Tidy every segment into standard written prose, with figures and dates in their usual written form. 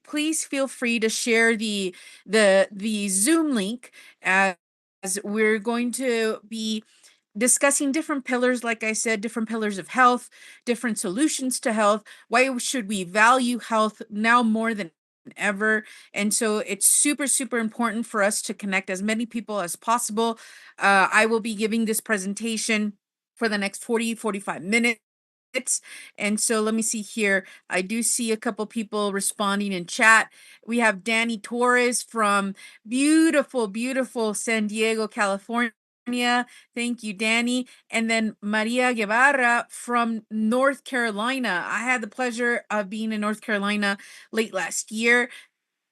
please feel free to share the Zoom link, as we're going to be discussing different pillars, like I said, different pillars of health, different solutions to health. Why should we value health now more than ever? And so it's super, super important for us to connect as many people as possible. I will be giving this presentation for the next 45 minutes. And so let me see here. I do see a couple people responding in chat. We have Danny Torres from beautiful, beautiful San Diego, California. Thank you, Danny. And then Maria Guevara from North Carolina. I had the pleasure of being in North Carolina late last year.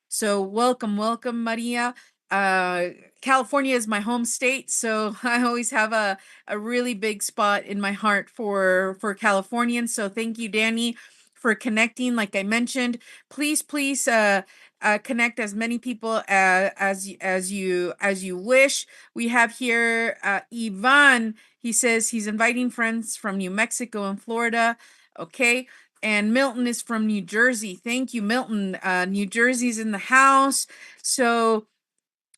So welcome, welcome, Maria. California is my home state, so I always have a really big spot in my heart for Californians. So thank you, Danny, for connecting. Like I mentioned, please connect as many people as you wish. We have here Ivan. He says he's inviting friends from New Mexico and Florida. Okay. And Milton is from New Jersey. Thank you, Milton. New Jersey's in the house. So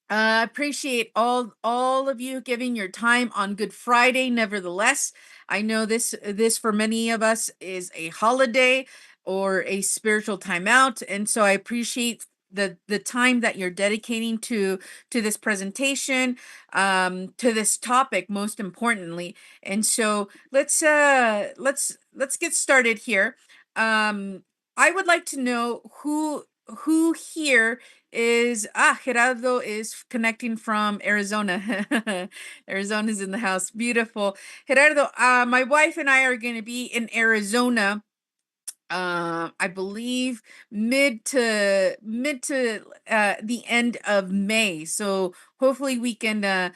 I appreciate all of you giving your time on Good Friday. Nevertheless, I know this for many of us is a holiday or a spiritual timeout, and so I appreciate the time that you're dedicating to this presentation, to this topic, most importantly. And so let's get started here. I would like to know who here is Gerardo is connecting from Arizona. Arizona's in the house. Beautiful. Gerardo, my wife and I are going to be in Arizona, I believe mid to the end of May. So hopefully we can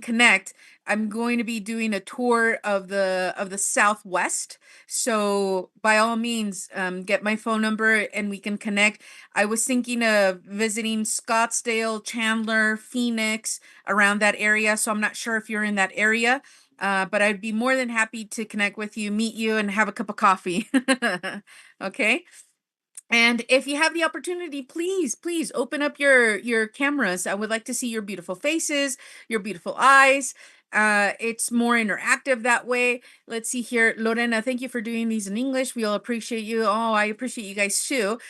connect. I'm going to be doing a tour of the Southwest. So by all means, get my phone number and we can connect. I was thinking of visiting Scottsdale, Chandler, Phoenix, around that area. So I'm not sure if you're in that area. But I'd be more than happy to connect with you, meet you, and have a cup of coffee. Okay. And if you have the opportunity, please open up your cameras. I would like to see your beautiful faces, your beautiful eyes. It's more interactive that way. Let's see here. Lorena, thank you for doing these in English. We all appreciate you. Oh, I appreciate you guys too.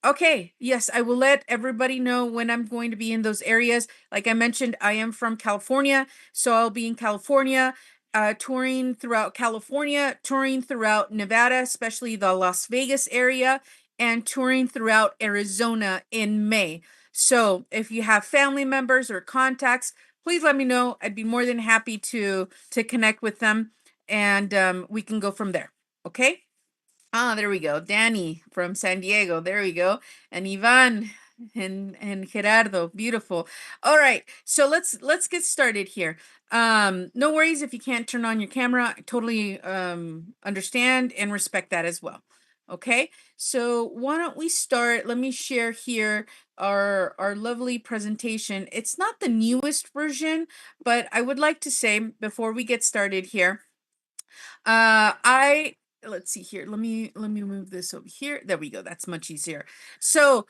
Okay, yes, I will let everybody know when I'm going to be in those areas. Like I mentioned, I am from California, so I'll be in California, touring throughout California, touring throughout Nevada, especially the Las Vegas area, and touring throughout Arizona in May. So if you have family members or contacts, please let me know. I'd be more than happy to connect with them, and we can go from there. Okay? There we go. Danny from San Diego. There we go. And Ivan and Gerardo. Beautiful. All right. So let's get started here. No worries if you can't turn on your camera. I totally understand and respect that as well. Okay. So why don't we start? Let me share here our lovely presentation. It's not the newest version, but I would like to say before we get started here, I let's see here. Let me move this over here. There we go. That's much easier. So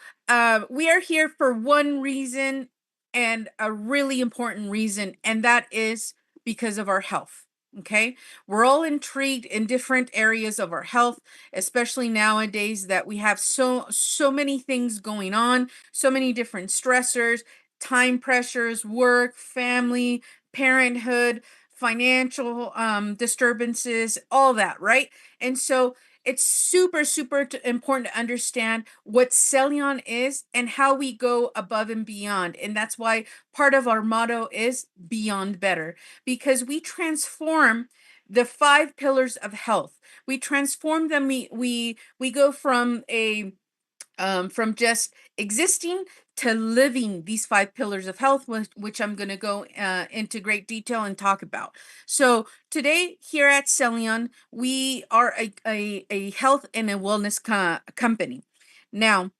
we are here for one reason, and a really important reason, and that is because of our health. Okay, we're all intrigued in different areas of our health, especially nowadays that we have so many things going on, so many different stressors, time pressures, work, family, parenthood, financial disturbances, all that, right? And so it's super, super important to understand what Celion is and how we go above and beyond. And that's why part of our motto is Beyond Better, because we transform the 5 pillars of health. We transform them. We go from from just existing to living these 5 pillars of health, which I'm going to go into great detail and talk about. So today here at Celion, we are a health and a wellness company. Now,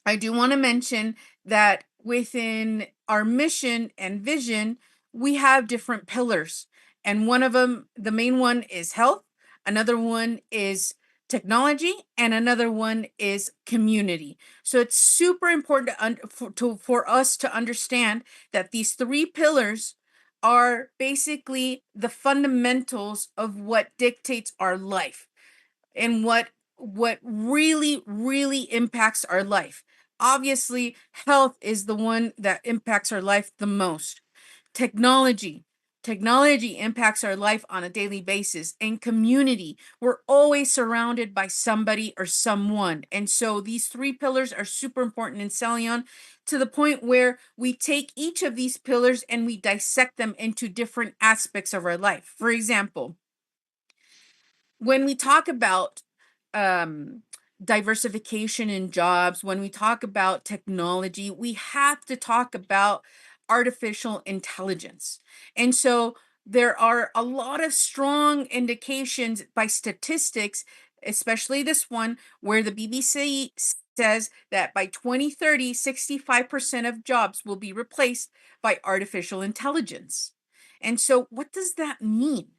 I do want to mention that within our mission and vision, we have different pillars. And one of them, the main one is health. Another one is technology, and another one is community. So it's super important for us to understand that these three pillars are basically the fundamentals of what dictates our life and what really impacts our life. Obviously, health is the one that impacts our life the most. Technology. Technology impacts our life on a daily basis. And community, we're always surrounded by somebody or someone. And so these three pillars are super important in Celion, to the point where we take each of these pillars and we dissect them into different aspects of our life. For example, when we talk about um, diversification in jobs, when we talk about technology, we have to talk about artificial intelligence. And so there are a lot of strong indications by statistics, especially this one, where the BBC says that by 2030, 65% of jobs will be replaced by artificial intelligence. And so, what does that mean?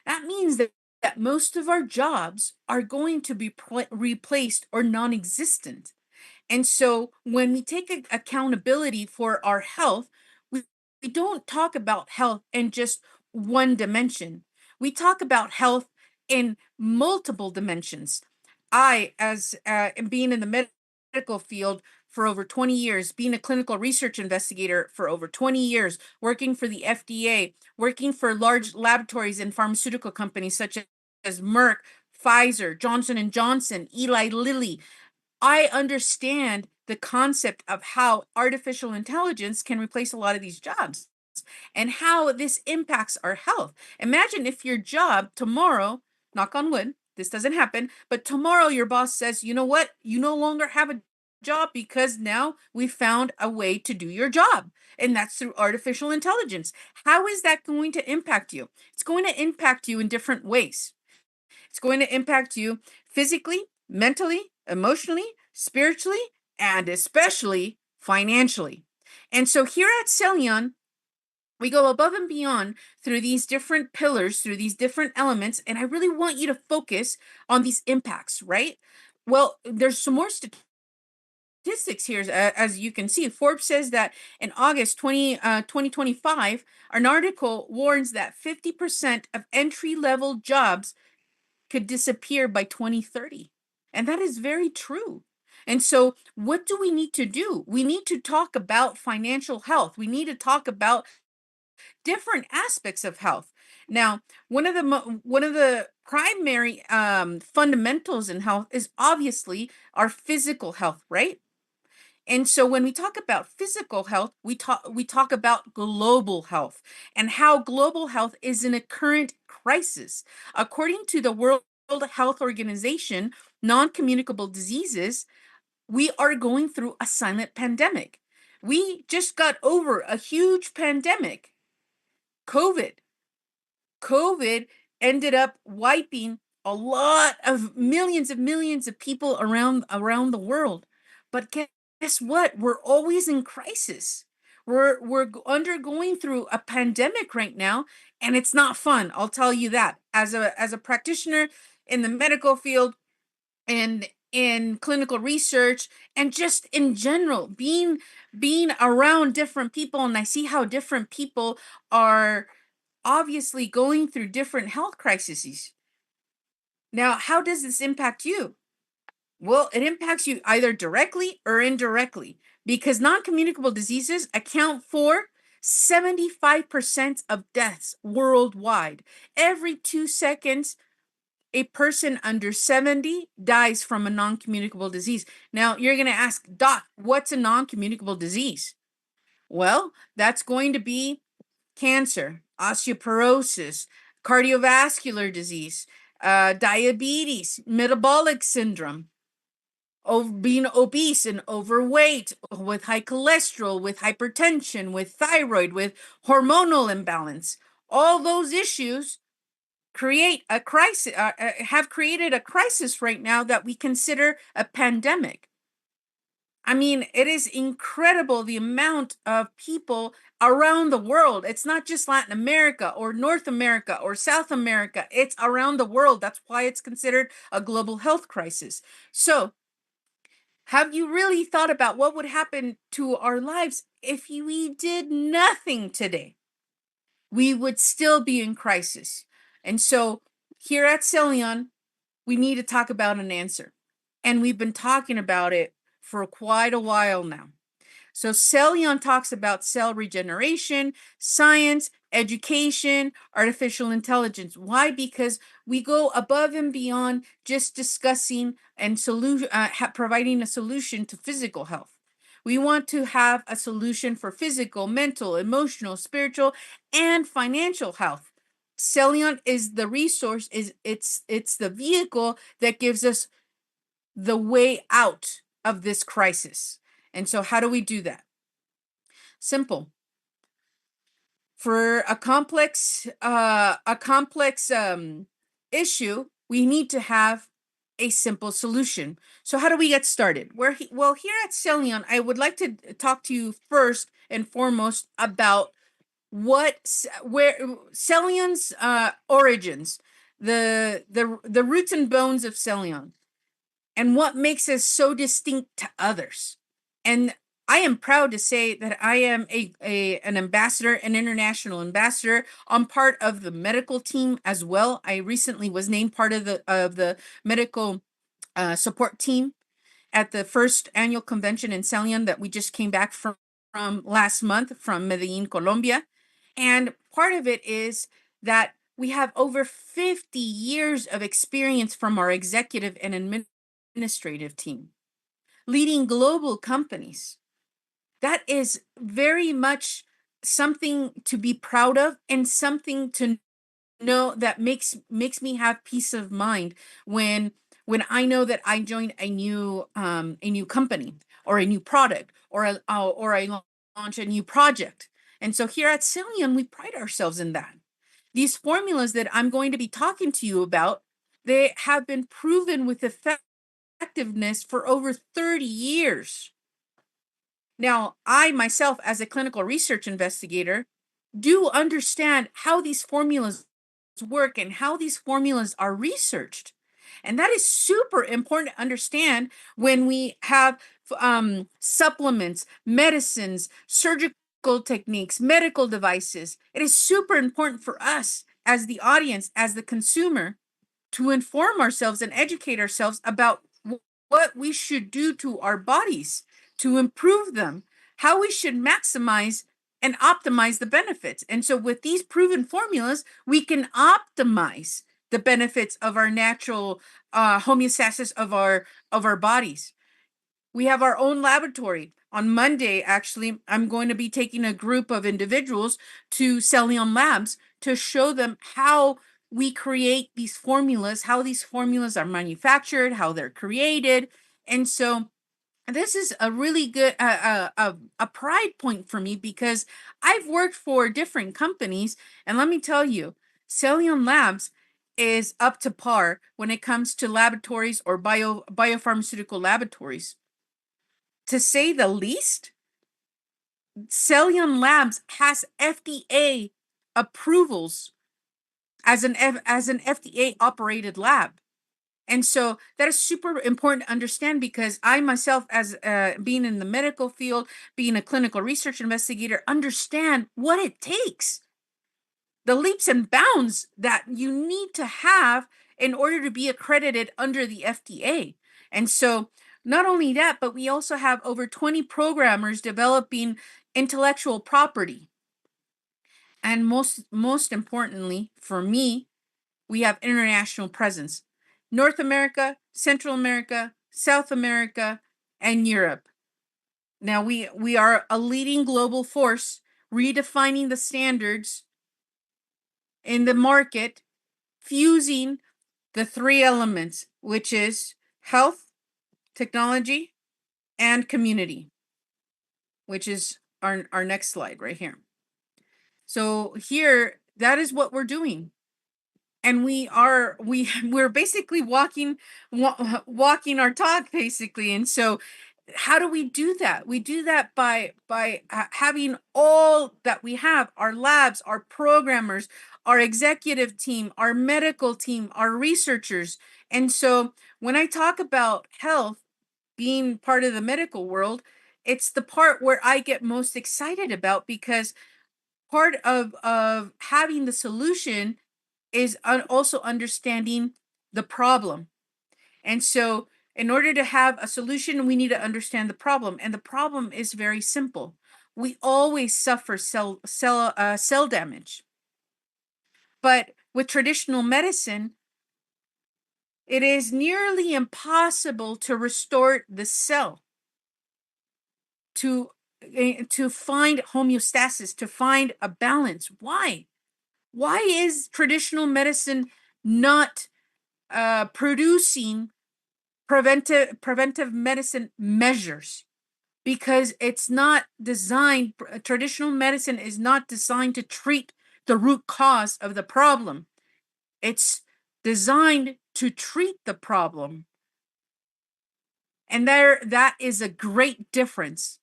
That means that most of our jobs are going to be replaced or non existent. And so when we take accountability for our health, we don't talk about health in just one dimension. We talk about health in multiple dimensions. I, as being in the medical field for over 20 years, being a clinical research investigator for over 20 years, working for the FDA, working for large laboratories and pharmaceutical companies such as Merck, Pfizer, Johnson and Johnson, Eli Lilly, I understand the concept of how artificial intelligence can replace a lot of these jobs and how this impacts our health. Imagine if your job tomorrow, knock on wood, this doesn't happen, but tomorrow your boss says, you know what, you no longer have a job because now we found a way to do your job. And that's through artificial intelligence. How is that going to impact you? It's going to impact you in different ways. It's going to impact you physically, mentally, emotionally, spiritually, and especially financially. And so here at Celion, we go above and beyond through these different pillars, through these different elements, and I really want you to focus on these impacts, right? Well, there's some more statistics here, as you can see. Forbes says that in August 2025, an article warns that 50% of entry-level jobs could disappear by 2030. And that is very true. And so, what do we need to do? We need to talk about financial health. We need to talk about different aspects of health. Now, one of the primary fundamentals in health is obviously our physical health, right? And so when we talk about physical health, we talk about global health and how global health is in a current crisis. According to the World Health Organization, non-communicable diseases, we are going through a silent pandemic. We just got over a huge pandemic, COVID. COVID ended up wiping a lot of millions of people around the world. But guess what? We're always in crisis. We're undergoing through a pandemic right now, and it's not fun. I'll tell you that. As a practitioner in the medical field and in clinical research and just in general, being around different people, and I see how different people are obviously going through different health crises. Now, how does this impact you? Well, it impacts you either directly or indirectly because non communicable diseases account for 75% of deaths worldwide. Every 2 seconds, a person under 70 dies from a non communicable disease. Now, you're going to ask, Doc, what's a non communicable disease? Well, that's going to be cancer, osteoporosis, cardiovascular disease, diabetes, metabolic syndrome, being obese and overweight, with high cholesterol, with hypertension, with thyroid, with hormonal imbalance. All those issues create a crisis, have created a crisis right now that we consider a pandemic. I mean, it is incredible the amount of people around the world. It's not just Latin America or North America or South America. It's around the world. That's why it's considered a global health crisis. So, have you really thought about what would happen to our lives if we did nothing today? We would still be in crisis. And so, here at Celion, we need to talk about an answer. And we've been talking about it for quite a while now. So Celion talks about cell regeneration, science, education, artificial intelligence. Why? Because we go above and beyond just discussing and providing a solution to physical health. We want to have a solution for physical, mental, emotional, spiritual, and financial health. Celion is the resource, it's the vehicle that gives us the way out of this crisis. And so how do we do that? Simple. For a complex issue, we need to have a simple solution. So how do we get started? Well, here at Celion, I would like to talk to you first and foremost about where Celion's origins, the roots and bones of Celion, and what makes us so distinct to others. And I am proud to say that I am an ambassador, an international ambassador. I'm part of the medical team as well. I recently was named part of the medical support team at the first annual convention in Celion that we just came back from last month from Medellin, Colombia. And part of it is that we have over 50 years of experience from our executive and administrative team, leading global companies. That is very much something to be proud of and something to know that makes me have peace of mind when I know that I joined a new company or a new product or I launch a new project. And so here at Celion, we pride ourselves in that. These formulas that I'm going to be talking to you about, they have been proven with effectiveness for over 30 years. Now, I myself, as a clinical research investigator, do understand how these formulas work and how these formulas are researched. And that is super important to understand when we have supplements, medicines, surgical techniques, medical devices. It is super important for us as the audience, as the consumer, to inform ourselves and educate ourselves about what we should do to our bodies to improve them, how we should maximize and optimize the benefits. And so with these proven formulas, we can optimize the benefits of our natural homeostasis of our bodies. We have our own laboratory. On Monday, actually, I'm going to be taking a group of individuals to Celion Labs to show them how we create these formulas, how these formulas are manufactured, how they're created. And so this is a really good a pride point for me because I've worked for different companies, and let me tell you, Celion Labs is up to par when it comes to laboratories or biopharmaceutical laboratories. To say the least, Celion Labs has FDA approvals as an FDA operated lab. And so that is super important to understand because I myself, as being in the medical field, being a clinical research investigator, understand what it takes, the leaps and bounds that you need to have in order to be accredited under the FDA. And so not only that, but we also have over 20 programmers developing intellectual property. And most importantly for me, we have international presence. North America, Central America, South America, and Europe. Now we are a leading global force, redefining the standards in the market, fusing the three elements, which is health, technology, and community, which is our next slide right here. So here, that is what we're doing. And we're basically walking our talk basically. And so how do we do that? We do that by having all that we have, our labs, our programmers, our executive team, our medical team, our researchers. And so when I talk about health being part of the medical world, it's the part where I get most excited about, because part of having the solution is also understanding the problem. And so in order to have a solution, we need to understand the problem. And the problem is very simple. We always suffer cell damage. But with traditional medicine, it is nearly impossible to restore the cell, to find homeostasis, to find a balance. Why? Why is traditional medicine not producing preventive medicine measures? Because it's not designed, traditional medicine is not designed to treat the root cause of the problem. It's designed to treat the problem. And that is a great difference.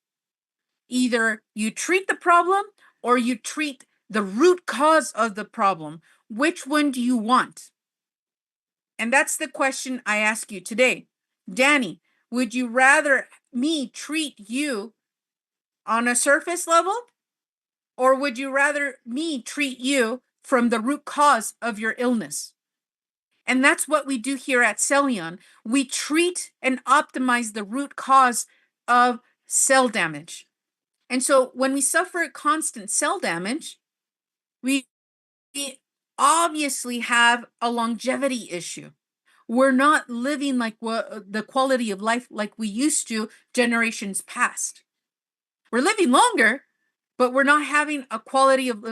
Either you treat the problem or you treat the root cause of the problem. Which one do you want? And that's the question I ask you today. Danny, would you rather me treat you on a surface level, or would you rather me treat you from the root cause of your illness? And that's what we do here at Celion. We treat and optimize the root cause of cell damage. And so when we suffer constant cell damage, we obviously have a longevity issue. We're not living like the quality of life like we used to generations past. We're living longer, but we're not having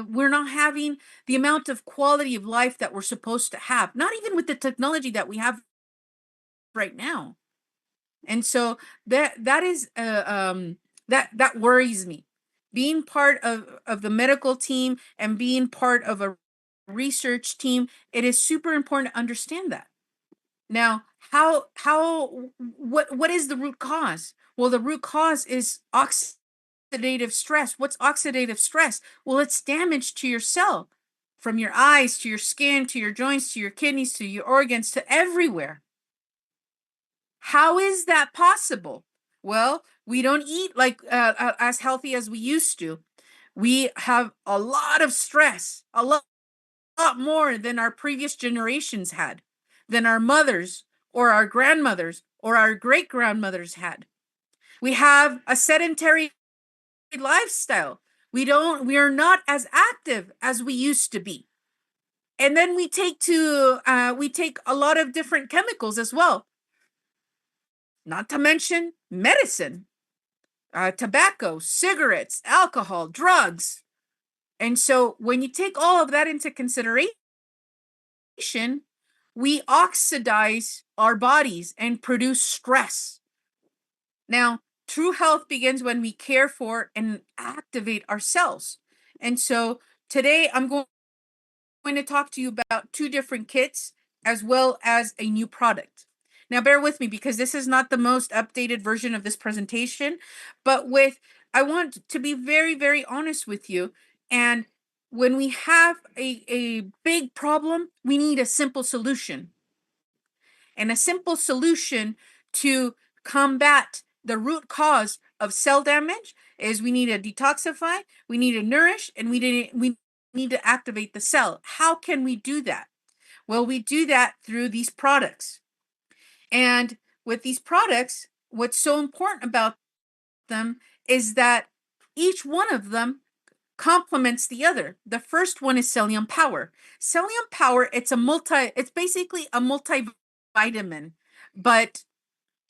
we're not having the amount of quality of life that we're supposed to have, not even with the technology that we have right now. And so that is that worries me. Being part of the medical team and being part of a research team, it is super important to understand that. Now, what is the root cause? Well, the root cause is oxidative stress. What's oxidative stress? Well, it's damage to your cell, from your eyes to your skin to your joints to your kidneys to your organs to everywhere. How is that possible? Well, we don't eat like as healthy as we used to. We have a lot of stress, a lot more than our previous generations had, than our mothers or our grandmothers or our great grandmothers had. We have a sedentary lifestyle. We are not as active as we used to be. And then we take a lot of different chemicals as well. Not to mention medicine, tobacco, cigarettes, alcohol, drugs. And so when you take all of that into consideration, we oxidize our bodies and produce stress. Now, true health begins when we care for and activate ourselves. And so today I'm going to talk to you about two different kits as well as a new product. Now, bear with me because this is not the most updated version of this presentation, but I want to be very, very honest with you. And when we have a big problem, we need a simple solution. And a simple solution to combat the root cause of cell damage is we need to detoxify, we need to nourish, and we need to activate the cell. How can we do that? Well, we do that through these products. And with these products, what's so important about them is that each one of them complements the other. The first one is Celion Power. Celion Power, it's basically a multivitamin, but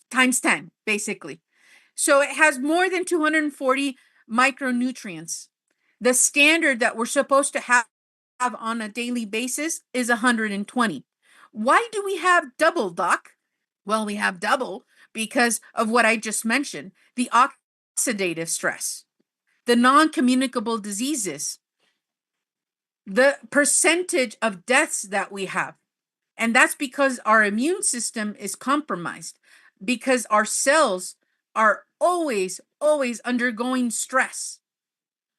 times 10, basically. So it has more than 240 micronutrients. The standard that we're supposed to have on a daily basis is 120. Why do we have double, Doc? Well, we have double because of what I just mentioned, the oxidative stress, the non-communicable diseases, the percentage of deaths that we have. And that's because our immune system is compromised, because our cells are always, always undergoing stress.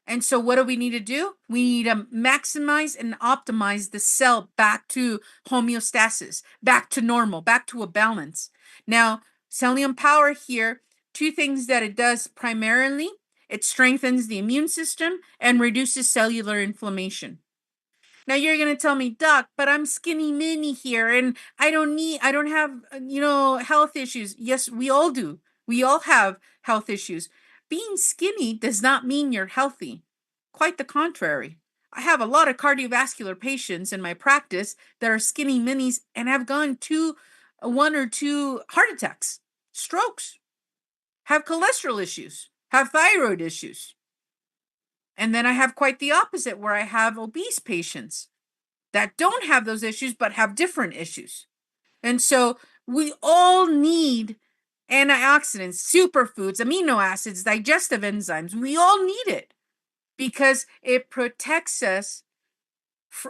And so what do we need to do? We need to maximize and optimize the cell back to homeostasis, back to normal, back to a balance. Now, Celion Power here, two things that it does primarily, it strengthens the immune system and reduces cellular inflammation. Now you're going to tell me, Doc, but I'm skinny mini here and I don't have, health issues. Yes, we all do. We all have health issues. Being skinny does not mean you're healthy. Quite the contrary. I have a lot of cardiovascular patients in my practice that are skinny minis and have gone to one or two heart attacks, strokes, have cholesterol issues, have thyroid issues. And then I have quite the opposite where I have obese patients that don't have those issues but have different issues. And so we all need antioxidants, superfoods, amino acids, digestive enzymes. We all need it because it protects us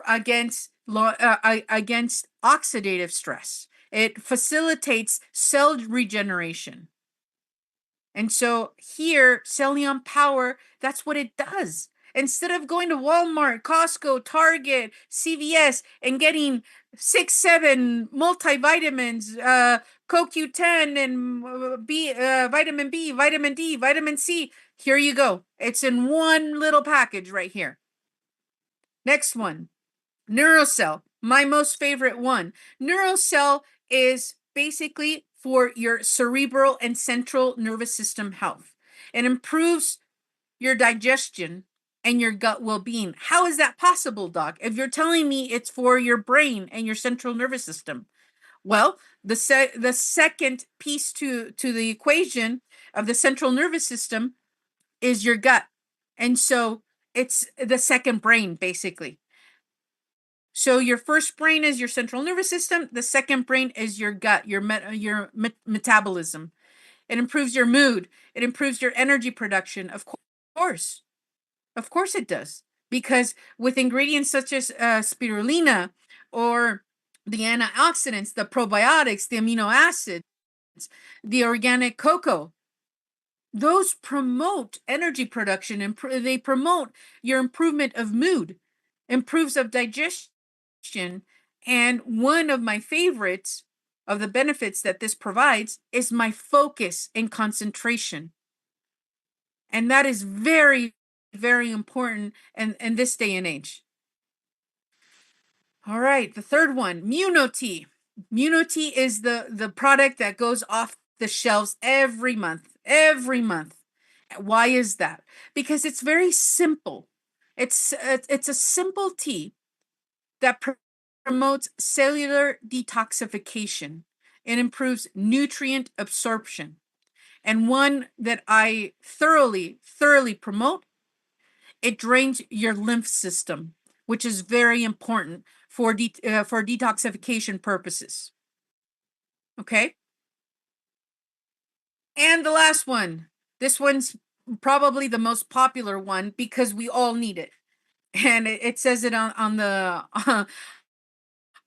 against oxidative stress. It facilitates cell regeneration. And so here, Celion Power, that's what it does. Instead of going to Walmart, Costco, Target, CVS, and getting 6, 7 multivitamins, CoQ10 and vitamin B, vitamin D, vitamin C, here you go. It's in one little package right here. Next one, NeuroCell, my most favorite one. NeuroCell is basically for your cerebral and central nervous system health. It improves your digestion and your gut well-being. How is that possible, Doc? If you're telling me it's for your brain and your central nervous system. Well, the second piece to the equation of the central nervous system is your gut. And so it's the second brain, basically. So your first brain is your central nervous system. The second brain is your gut, your metabolism. It improves your mood. It improves your energy production. Of course it does. Because with ingredients such as spirulina or the antioxidants, the probiotics, the amino acids, the organic cocoa, those promote energy production and they promote your improvement of mood, improves of digestion. And one of my favorites of the benefits that this provides is my focus and concentration. And that is very, very important in this day and age. All right, the third one, Muno-T. Muno-T is the product that goes off the shelves every month. Every month. Why is that? Because it's very simple. It's a simple tea that promotes cellular detoxification. It improves nutrient absorption. And one that I thoroughly, thoroughly promote, it drains your lymph system, which is very important for detoxification purposes. Okay? And the last one. This one's probably the most popular one because we all need it. And it says it on the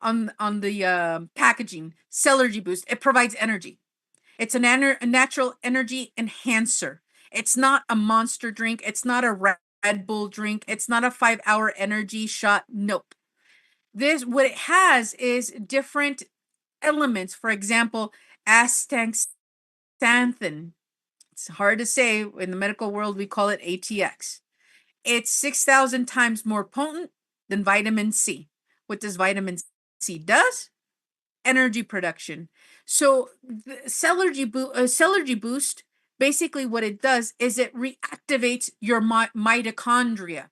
on the packaging. Cellergy Boost. It provides energy. It's a natural energy enhancer. It's not a monster drink. It's not a Red Bull drink. It's not a 5-hour energy shot. Nope. What it has is different elements. For example, astaxanthin. It's hard to say. In the medical world, we call it ATX. It's 6,000 times more potent than vitamin C. What does vitamin C does? Energy production. So the Cellergy Boost, basically what it does is it reactivates your mitochondria.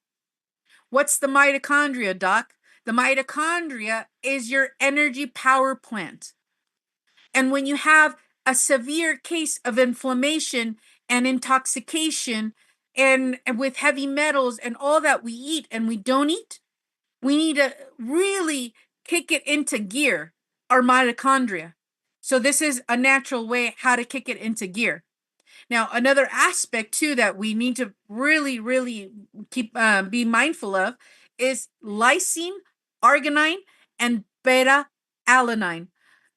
What's the mitochondria, Doc? The mitochondria is your energy power plant. And when you have a severe case of inflammation and intoxication and with heavy metals and all that we eat and we don't eat, we need to really kick it into gear, our mitochondria. So this is a natural way how to kick it into gear. Now, another aspect too that we need to really, really keep be mindful of is lysine, arginine, and beta alanine.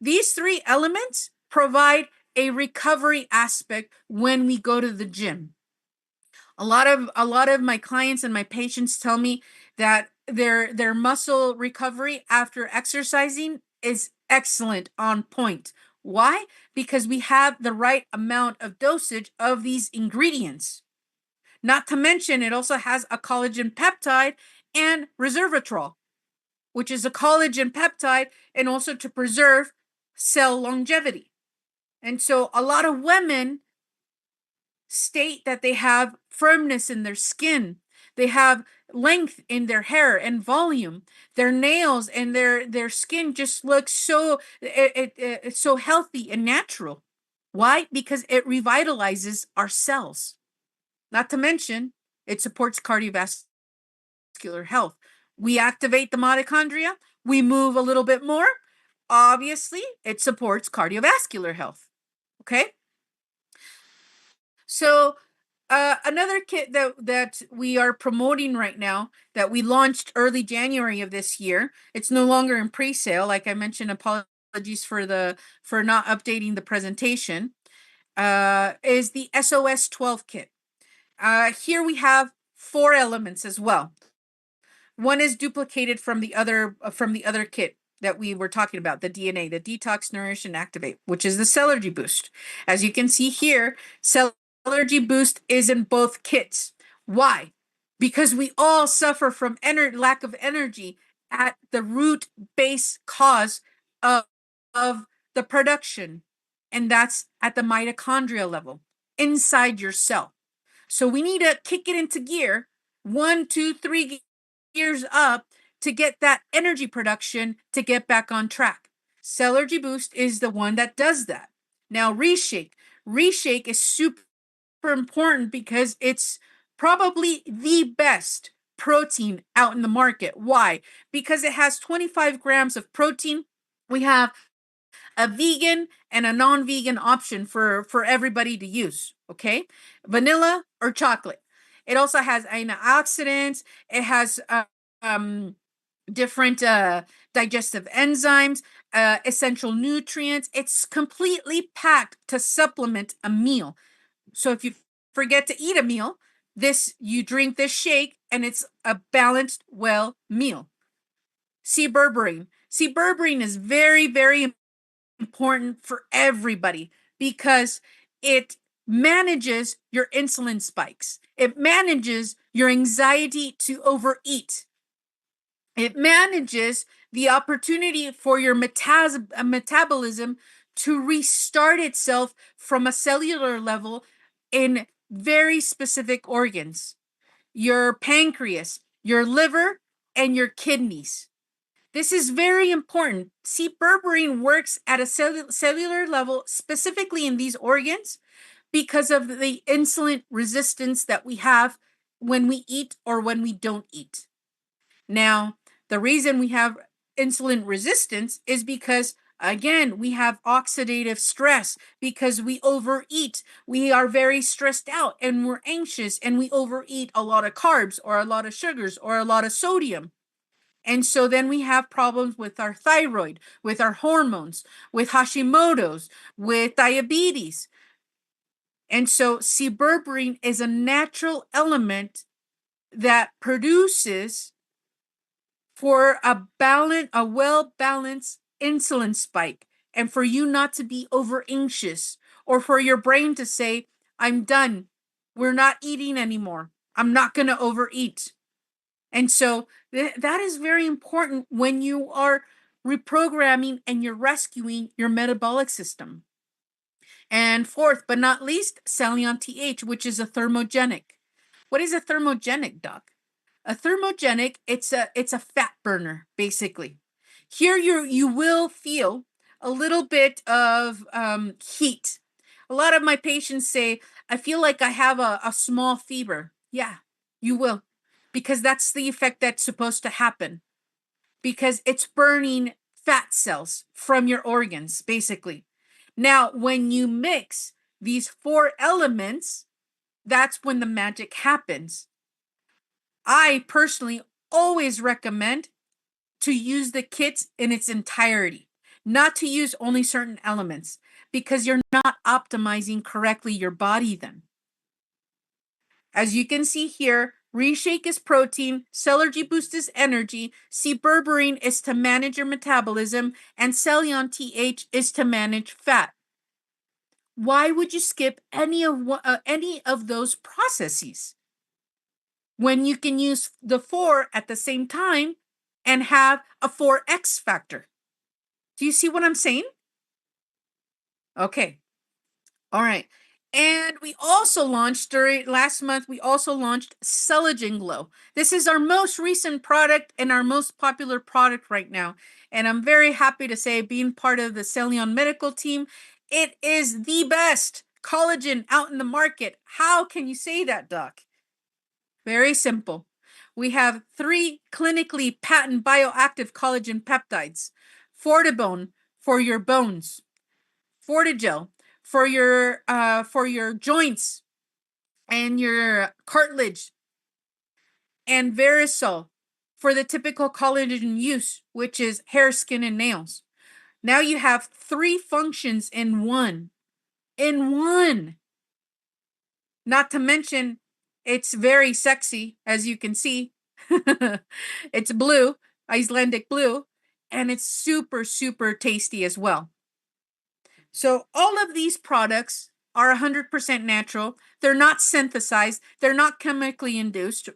These three elements provide a recovery aspect when we go to the gym. A lot of my clients and my patients tell me that their muscle recovery after exercising is excellent, on point. Why? Because we have the right amount of dosage of these ingredients. Not to mention, it also has a collagen peptide and resveratrol, which is a collagen peptide and also to preserve cell longevity. And so a lot of women state that they have firmness in their skin, they have length in their hair and volume, their nails and their skin just looks so it's so healthy and natural. Why? Because it revitalizes our cells. Not to mention, it supports cardiovascular health. We activate the mitochondria, we move a little bit more. Obviously, it supports cardiovascular health. Okay? So, another kit that we are promoting right now that we launched early January of this year. It's no longer in pre-sale, like I mentioned. Apologies for not updating the presentation. Is the SOS 12 kit. Here we have 4 elements as well. One is duplicated from the other kit that we were talking about, the DNA, the detox, nourish, and activate, which is the Cellergy boost. As you can see here, Cellergy boost is in both kits. Why? Because we all suffer from lack of energy at the root base cause of, of the production, and that's at the mitochondrial level inside your cell. So we need to kick it into gear, 1, 2, 3 gears up to get that energy production to get back on track. Cellergy Boost is the one that does that. Now, Reshake. Reshake is super important because it's probably the best protein out in the market. Why? Because it has 25 grams of protein. We have a vegan and a non-vegan option for everybody to use. Okay, vanilla or chocolate. It also has antioxidants. It has um, different digestive enzymes, essential nutrients. It's completely packed to supplement a meal. So if you forget to eat a meal, you drink this shake and it's a balanced, well meal. See berberine. See berberine is very, very important for everybody because it manages your insulin spikes. It manages your anxiety to overeat. It manages the opportunity for your metabolism to restart itself from a cellular level in very specific organs: your pancreas, your liver, and your kidneys. This is very important. See, berberine works at a cellular level, specifically in these organs, because of the insulin resistance that we have when we eat or when we don't eat. Now, the reason we have insulin resistance is because, again, we have oxidative stress because we overeat. We are very stressed out and we're anxious and we overeat a lot of carbs or a lot of sugars or a lot of sodium. And so then we have problems with our thyroid, with our hormones, with Hashimoto's, with diabetes. And so berberine is a natural element that produces for a well-balanced insulin spike, and for you not to be over anxious, or for your brain to say, I'm done. We're not eating anymore. I'm not going to overeat. And so that is very important when you are reprogramming and you're rescuing your metabolic system. And fourth, but not least, Celion TH, which is a thermogenic. What is a thermogenic, Doc? A thermogenic, it's a fat burner, basically. Here you will feel a little bit of heat. A lot of my patients say, I feel like I have a small fever. Yeah, you will, because that's the effect that's supposed to happen, because it's burning fat cells from your organs, basically. Now, when you mix these 4 elements, that's when the magic happens. I personally always recommend to use the kits in its entirety, not to use only certain elements, because you're not optimizing correctly your body then. As you can see here, Reshake is protein, Cellergy boost is energy, C-berberine is to manage your metabolism, and Celion TH is to manage fat. Why would you skip any of those processes when you can use the 4 at the same time and have a 4x factor? Do you see what I'm saying? Okay. All right. And we also launched last month, we also launched Celion Glow. This is our most recent product and our most popular product right now. And I'm very happy to say, being part of the Celion medical team, it is the best collagen out in the market. How can you say that, Doc? Very simple. We have 3 clinically patent bioactive collagen peptides. Fortibone for your bones, Fortigel for your joints and your cartilage, and Verisol for the typical collagen use, which is hair, skin, and nails. Now you have 3 functions in one. In one. Not to mention, it's very sexy, as you can see. It's blue, Icelandic blue, and it's super, super tasty as well. So all of these products are 100% natural. They're not synthesized. They're not chemically induced.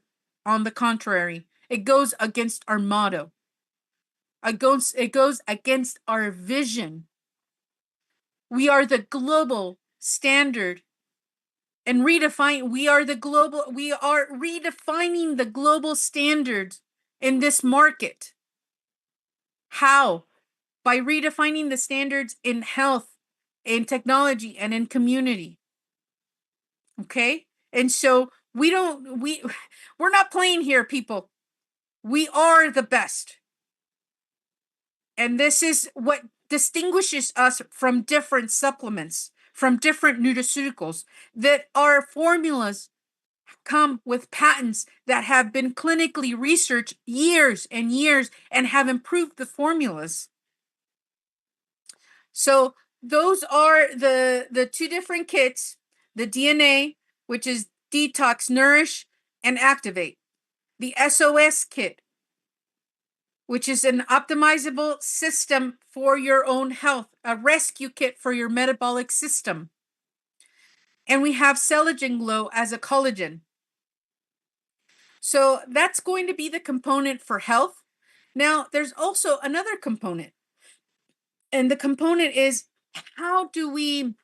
On the contrary, it goes against our motto. It goes against our vision. We are the global standard and we are redefining the global standards in this market. How? By redefining the standards in health, in technology, and in community. Okay? And so we're not playing here, people. We are the best. And this is what distinguishes us from different supplements, from different nutraceuticals, that our formulas come with patents that have been clinically researched years and years and have improved the formulas. So those are the 2 different kits, the DNA, which is detox, nourish, and activate. The SOS kit, which is an optimizable system for your own health, a rescue kit for your metabolic system. And we have Celion Glow as a collagen. So that's going to be the component for health. Now, there's also another component. And the component is, how do we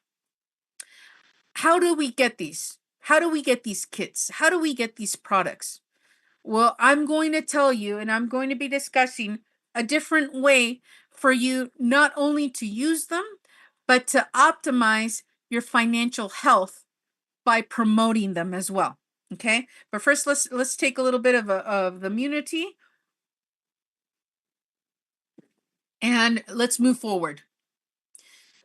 get these? How do we get these kits? How do we get these products? Well, I'm going to tell you, and I'm going to be discussing a different way for you not only to use them, but to optimize your financial health by promoting them as well. Okay, but first let's take a little bit of the immunity, and let's move forward.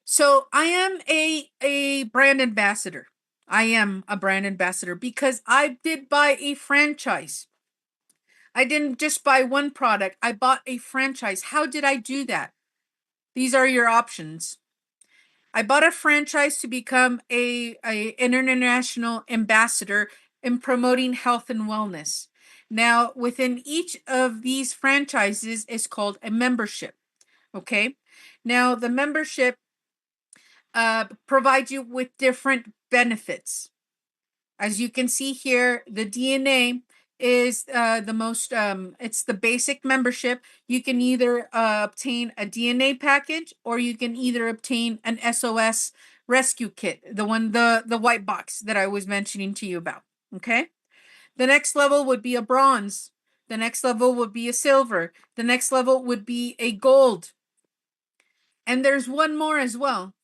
So I am a brand ambassador. I am a brand ambassador because I did buy a franchise. I didn't just buy one product. I bought a franchise. How did I do that? These are your options. I bought a franchise to become an international ambassador in promoting health and wellness. Now, within each of these franchises is called a membership. Okay. Now, the membership provides you with different benefits. As you can see here, the DNA is the most, it's the basic membership. You can either obtain a DNA package, or you can either obtain an SOS rescue kit, the white box that I was mentioning to you about. Okay. The next level would be a bronze. The next level would be a silver. The next level would be a gold. And there's one more as well,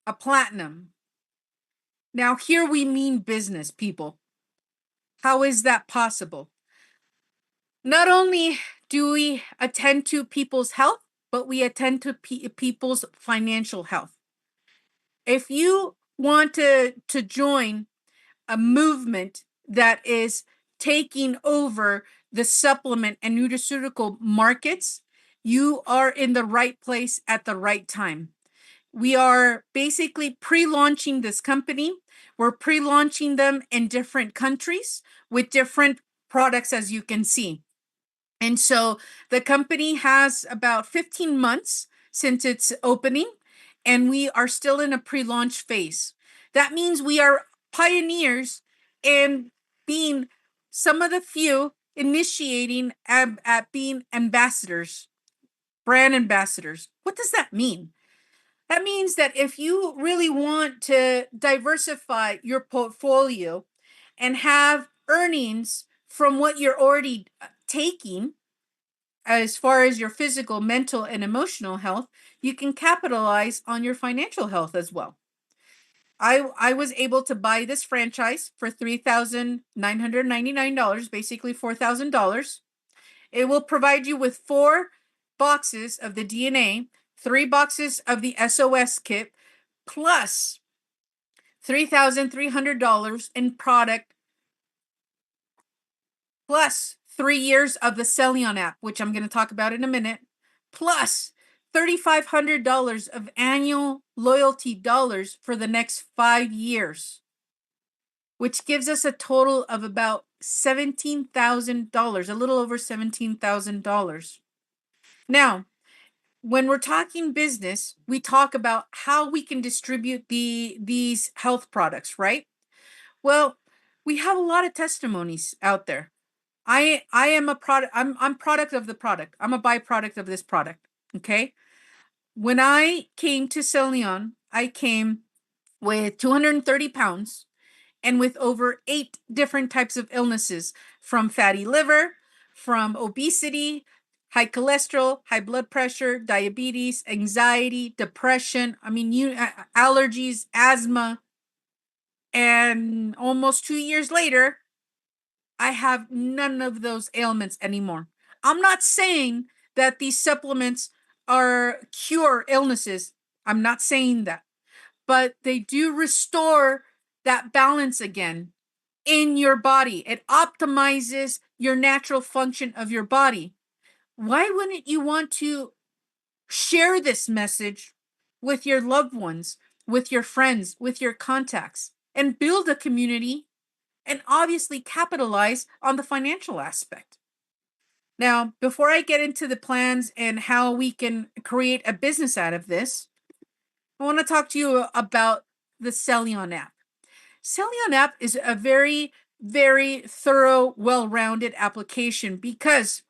a platinum. Now, here we mean business, people. How is that possible? Not only do we attend to people's health, but we attend to people's financial health. If you want to join a movement that is taking over the supplement and nutraceutical markets, you are in the right place at the right time. We are basically pre-launching this company. We're pre-launching them in different countries with different products, as you can see. And so the company has about 15 months since its opening, and we are still in a pre-launch phase. That means we are pioneers in being some of the few initiating at being ambassadors, brand ambassadors. What does that mean? That means that if you really want to diversify your portfolio and have earnings from what you're already taking, as far as your physical, mental, and emotional health, you can capitalize on your financial health as well. I was able to buy this franchise for $3,999, basically $4,000. It will provide you with 4 boxes of the DNA, 3 boxes of the SOS kit, plus $3,300 in product, plus 3 years of the Celion app, which I'm going to talk about in a minute, plus $3,500 of annual loyalty dollars for the next 5 years, which gives us a total of about $17,000, a little over $17,000. Now, when we're talking business, we talk about how we can distribute these health products, right? Well, we have a lot of testimonies out there. I am a product. I'm product of the product. I'm a byproduct of this product. Okay. When I came to Celion, I came with 230 pounds and with over 8 different types of illnesses, from fatty liver, from obesity, high cholesterol, high blood pressure, diabetes, anxiety, depression. I mean, allergies, asthma, and almost 2 years later, I have none of those ailments anymore. I'm not saying that these supplements are cure illnesses. I'm not saying that, but they do restore that balance again in your body. It optimizes your natural function of your body. Why wouldn't you want to share this message with your loved ones, with your friends, with your contacts, and build a community and obviously capitalize on the financial aspect? Now, before I get into the plans and how we can create a business out of this, I want to talk to you about the Celion app. Celion app is a very, very thorough, well-rounded application, because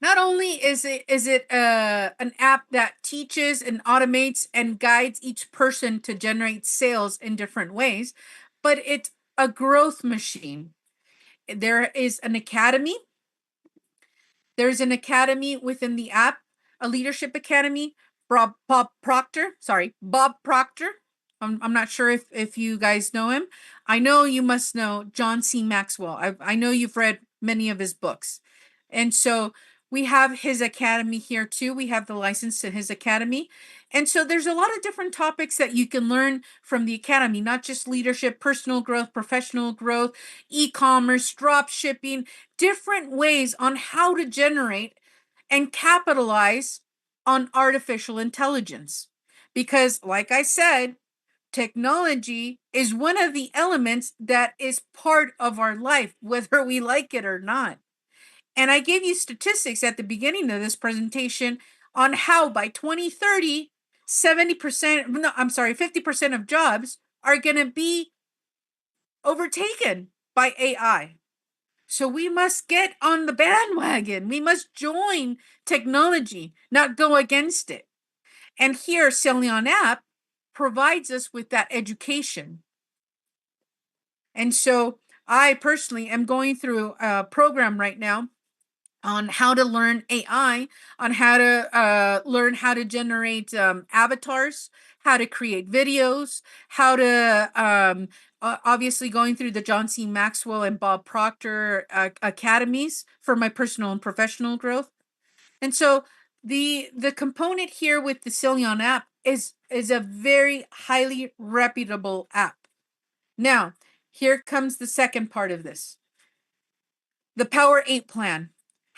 not only is it an app that teaches and automates and guides each person to generate sales in different ways, but it's a growth machine. There is an academy. There's an academy within the app, a leadership academy. Bob Proctor. I'm not sure if you guys know him. I know you must know John C. Maxwell. I know you've read many of his books. And so we have his academy here too. We have the license to his academy. And so there's a lot of different topics that you can learn from the academy, not just leadership, personal growth, professional growth, e-commerce, drop shipping, different ways on how to generate and capitalize on artificial intelligence. Because, like I said, technology is one of the elements that is part of our life, whether we like it or not. And I gave you statistics at the beginning of this presentation on how by 2030, 70%, no, I'm sorry, 50% of jobs are going to be overtaken by AI. So we must get on the bandwagon. We must join technology, not go against it. And here, Celion app provides us with that education. And so I personally am going through a program right now on how to learn AI, on how to learn how to generate avatars, how to create videos, how to obviously going through the John C. Maxwell and Bob Proctor academies for my personal and professional growth. And so the component here with the Celion app is a very highly reputable app. Now, here comes the second part of this. The Power 8 plan.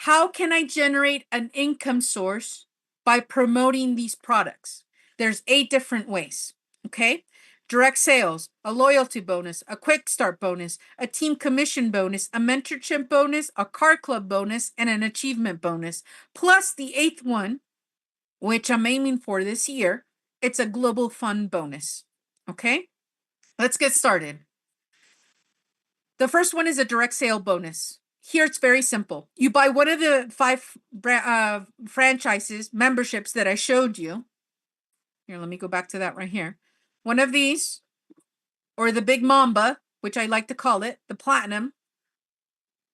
How can I generate an income source by promoting these products? There's 8 different ways. Okay. Direct sales, a loyalty bonus, a quick start bonus, a team commission bonus, a mentorship bonus, a car club bonus, and an achievement bonus. Plus the 8th one, which I'm aiming for this year, it's a global fund bonus. Okay, let's get started. The first one is a direct sale bonus. Here it's very simple. You buy one of the 5 franchises, memberships that I showed you. Here, let me go back to that right here. One of these, or the Big Mamba, which I like to call it, the Platinum,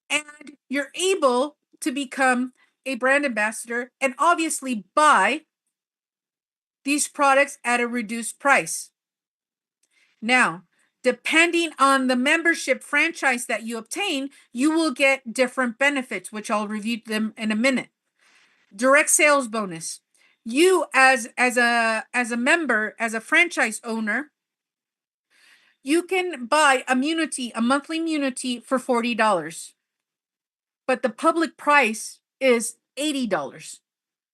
and you're able to become a brand ambassador and obviously buy these products at a reduced price. Now, depending on the membership franchise that you obtain, you will get different benefits, which I'll review them in a minute. Direct sales bonus. You as a member, as a franchise owner, you can buy a monthly immunity for $40. But the public price is $80.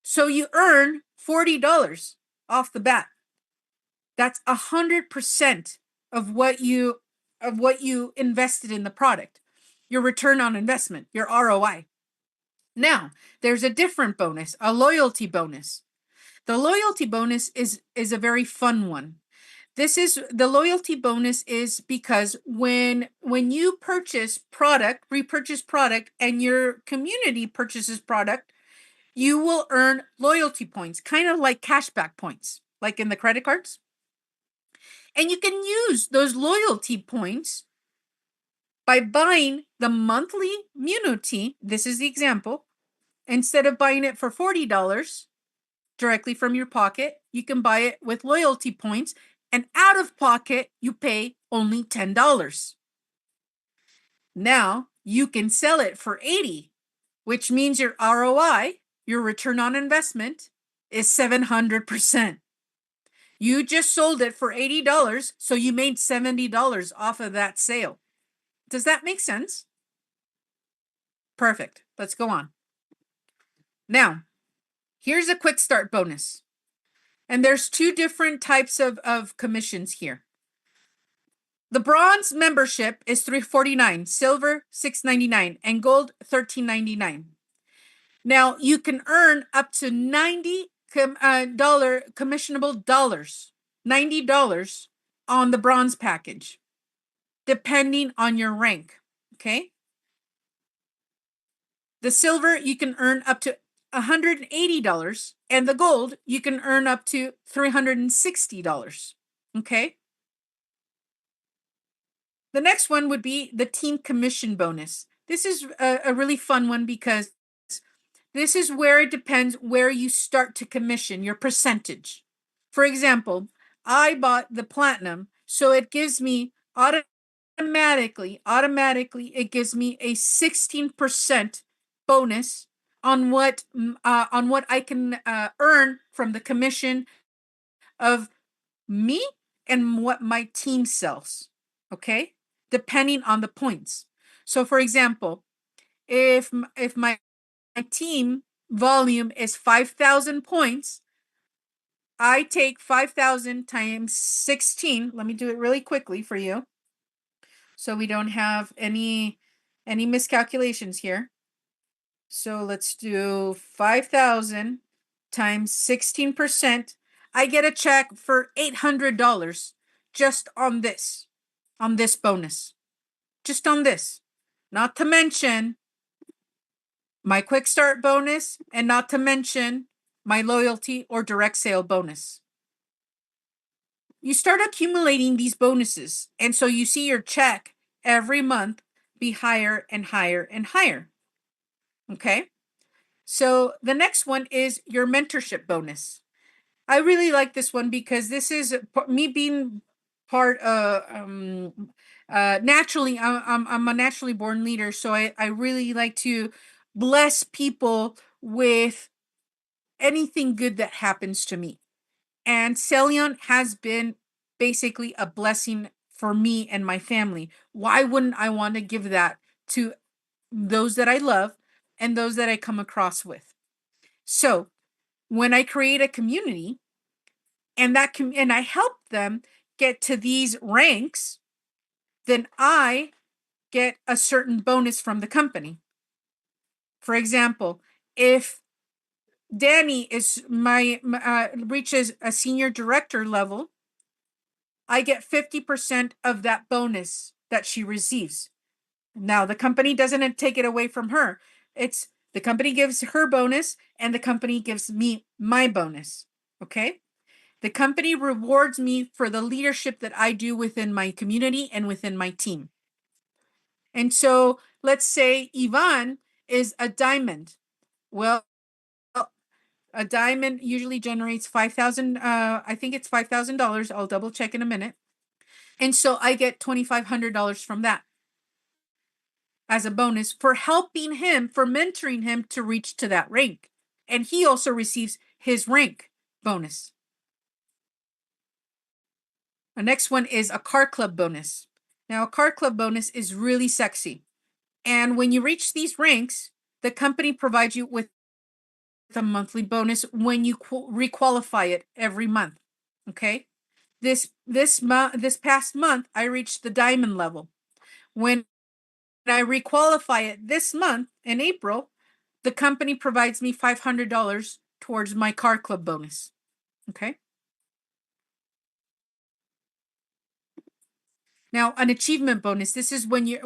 So you earn $40 off the bat. That's 100% of what you invested in the product. Your return on investment, your ROI. Now, there's a different bonus, a loyalty bonus. The loyalty bonus is a very fun one. The loyalty bonus is because when you repurchase product, and your community purchases product, you will earn loyalty points, kind of like cashback points, like in the credit cards. And you can use those loyalty points by buying the monthly immunity. This is the example. Instead of buying it for $40 directly from your pocket, you can buy it with loyalty points, and out of pocket, you pay only $10. Now you can sell it for $80, which means your ROI, your return on investment, is 700%. You just sold it for $80, so you made $70 off of that sale. Does that make sense? Perfect. Let's go on. Now, here's a quick start bonus. And there's 2 different types of commissions here. The bronze membership is $349, silver $699, and gold $1399. Now, you can earn up to $90 commissionable dollars, $90 on the bronze package, depending on your rank. Okay. The silver, you can earn up to $180, and the gold, you can earn up to $360. Okay. The next one would be the team commission bonus. This is a really fun one because this is where it depends where you start to commission, your percentage. For example, I bought the platinum, so it gives me automatically, it gives me a 16% bonus on what I can earn from the commission of me and what my team sells. Okay, depending on the points. So, for example, if my team volume is 5,000 points, I take 5,000 times 16. Let me do it really quickly for you, so we don't have any miscalculations here. So let's do 5,000 times 16%. I get a check for $800 just on this bonus. Just on this. Not to mention my quick start bonus, and not to mention my loyalty or direct sale bonus. You start accumulating these bonuses, and so you see your check every month be higher and higher and higher. Okay? So the next one is your mentorship bonus. I really like this one because this is me being part naturally, I'm a naturally born leader, so I really like to bless people with anything good that happens to me. And Celion has been basically a blessing for me and my family. Why wouldn't I want to give that to those that I love and those that I come across with? So when I create a community and and I help them get to these ranks, then I get a certain bonus from the company. For example, if Danny reaches a senior director level, I get 50% of that bonus that she receives. Now, the company doesn't take it away from her. It's the company gives her bonus and the company gives me my bonus. Okay? The company rewards me for the leadership that I do within my community and within my team. And so let's say Ivan is a diamond. Well, a diamond usually generates 5,000, I think it's $5,000. I'll double check in a minute. And so I get $2,500 from that as a bonus for helping him, for mentoring him to reach to that rank. And he also receives his rank bonus. The next one is a car club bonus. Now, a car club bonus is really sexy. And when you reach these ranks, the company provides you with a monthly bonus when you requalify it every month. Okay? This past month, I reached the diamond level. When I requalify it this month in April, the company provides me $500 towards my car club bonus. Okay? Now, an achievement bonus. This is when you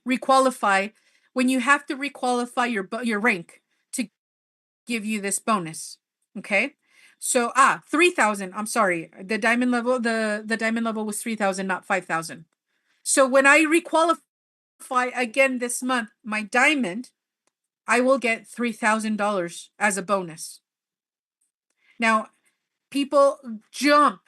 requalify, when you have to requalify your rank to give you this bonus. Okay? So 3,000. I'm sorry. The diamond level was 3,000, not 5,000. So when I requalify again this month, my diamond, I will get $3,000 as a bonus. Now, people jump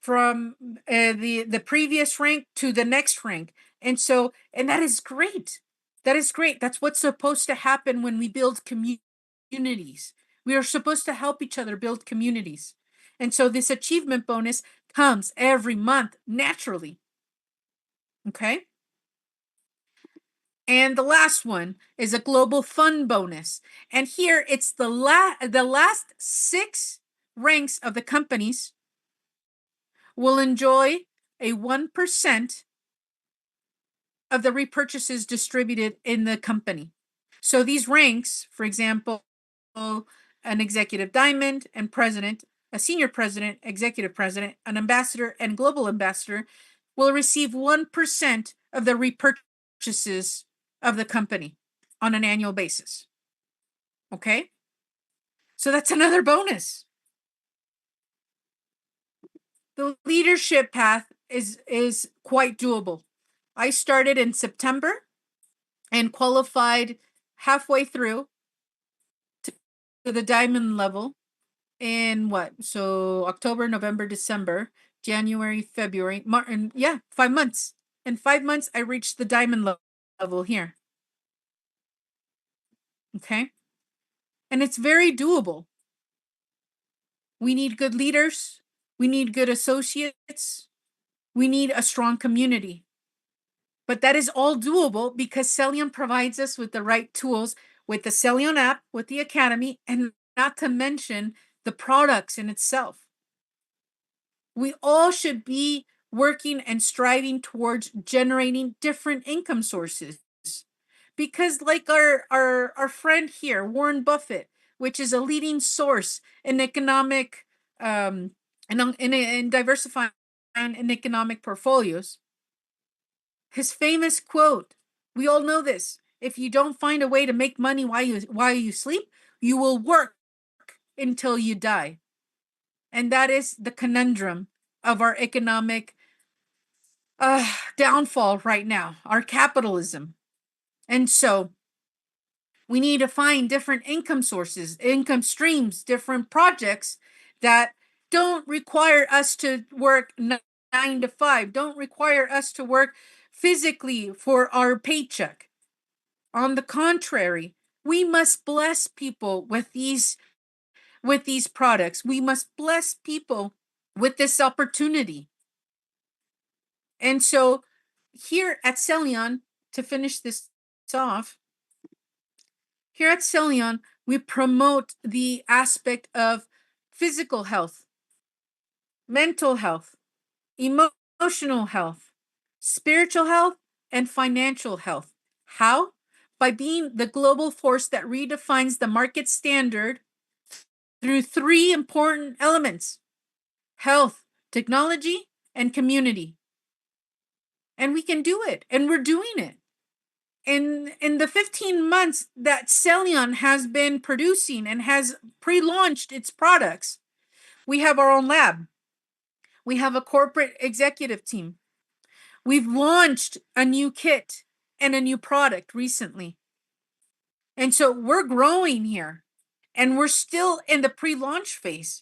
from the previous rank to the next rank, and that is great. That is great. That's what's supposed to happen when we build communities. We are supposed to help each other build communities, and so this achievement bonus comes every month naturally. Okay. And the last one is a global fund bonus. And here it's the last 6 ranks of the companies will enjoy a 1% of the repurchases distributed in the company. So these ranks, for example, an executive diamond and president, a senior president, executive president, an ambassador, and global ambassador will receive 1% of the repurchases of the company on an annual basis. Okay? So that's another bonus. The leadership path is quite doable. I started in September and qualified halfway through to the diamond level in what? So October, November, December, January, February, March, and 5 months. In 5 months, I reached the diamond level here. Okay. And it's very doable. We need good leaders. We need good associates. We need a strong community. But that is all doable because Celion provides us with the right tools, with the Celion app, with the Academy, and not to mention the products in itself. We all should be working and striving towards generating different income sources. Because like our friend here, Warren Buffett, which is a leading source in economic in diversifying in economic portfolios, his famous quote, we all know this, if you don't find a way to make money while you sleep, you will work until you die. And that is the conundrum of our economic downfall right now, our capitalism. And so we need to find different income sources, income streams, different projects that don't require us to work 9 to 5, don't require us to work physically for our paycheck. On the contrary, we must bless people with these products. We must bless people with this opportunity. And so here at Celion, to finish this off, here at Celion, we promote the aspect of physical health, mental health, emotional health, spiritual health, and financial health. How? By being the global force that redefines the market standard through three important elements: health, technology, and community. And we can do it, and we're doing it. In the 15 months that Celion has been producing and has pre-launched its products, we have our own lab. We have a corporate executive team. We've launched a new kit and a new product recently. And so we're growing here, and we're still in the pre-launch phase.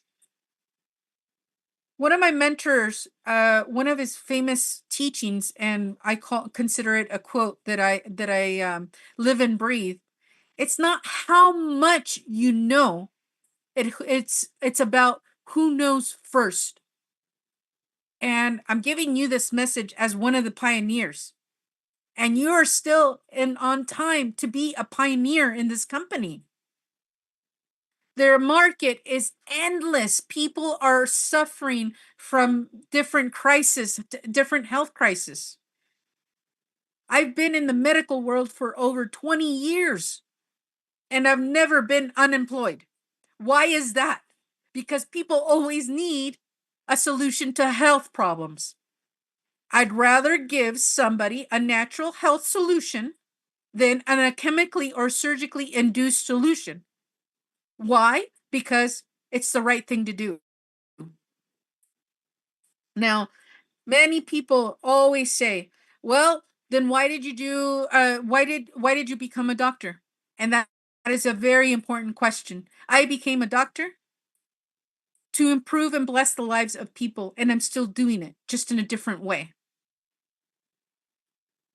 One of my mentors, one of his famous teachings, and I consider it a quote that I live and breathe. It's not how much you know. It's about who knows first. And I'm giving you this message as one of the pioneers. And you are still on time to be a pioneer in this company. Their market is endless. People are suffering from different crises, different health crises. I've been in the medical world for over 20 years, and I've never been unemployed. Why is that? Because people always need a solution to health problems. I'd rather give somebody a natural health solution than a chemically or surgically induced solution. Why? Because it's the right thing to do. Now, many people always say, well, then why did you become a doctor? And that is a very important question. I became a doctor to improve and bless the lives of people, and I'm still doing it, just in a different way.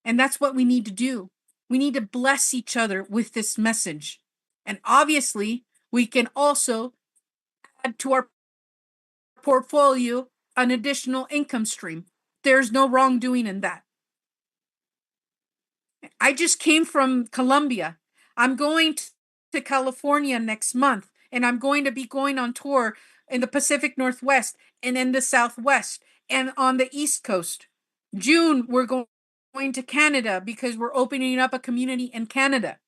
And that's what we need to do. We need to bless each other with this message. And obviously, we can also add to our portfolio an additional income stream. There's no wrongdoing in that. I just came from Colombia. I'm going to California next month, and I'm going to be going on tour in the Pacific Northwest and in the Southwest and on the East Coast. June, we're going to Canada because we're opening up a community in Canada.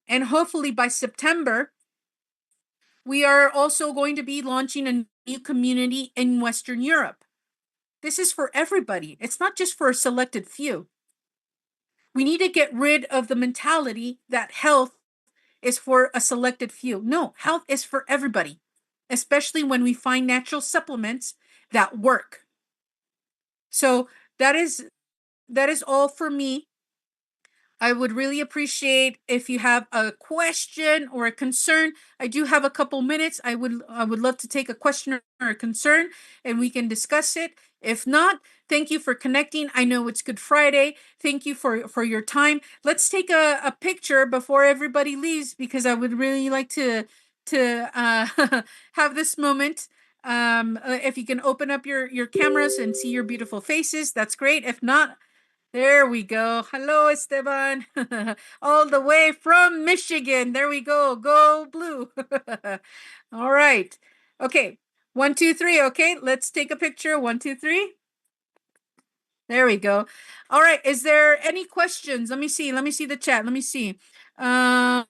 And hopefully by September, we are also going to be launching a new community in Western Europe. This is for everybody. It's not just for a selected few. We need to get rid of the mentality that health is for a selected few. No, health is for everybody, especially when we find natural supplements that work. So that is all for me. I would really appreciate if you have a question or a concern. I do have a couple minutes. I would love to take a question or a concern, and we can discuss it. If not, thank you for connecting. I know it's Good Friday. Thank you for your time. Let's take a picture before everybody leaves, because I would really like to have this moment. If you can open up your cameras and see your beautiful faces, that's great. If not, there we go. Hello, Esteban. All the way from Michigan. There we go. Go blue. All right. Okay. 1, 2, 3. Okay. Let's take a picture. 1, 2, 3. There we go. All right. Is there any questions? Let me see. Let me see the chat. Let me see. Root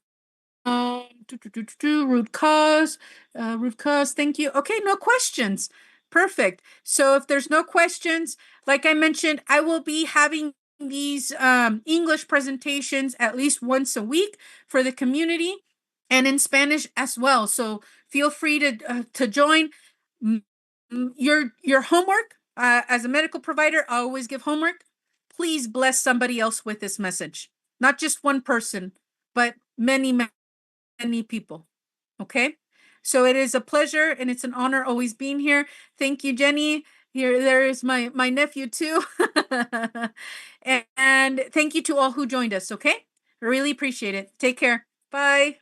cause. Root cause. Thank you. Okay. No questions. Perfect. So if there's no questions, like I mentioned, I will be having these English presentations at least once a week for the community, and in Spanish as well. So feel free to join. Your homework, as a medical provider, I always give homework. Please bless somebody else with this message. Not just one person, but many people. Okay? So it is a pleasure and it's an honor always being here. Thank you, Jenny. There is my nephew too. And thank you to all who joined us, okay? I really appreciate it. Take care. Bye.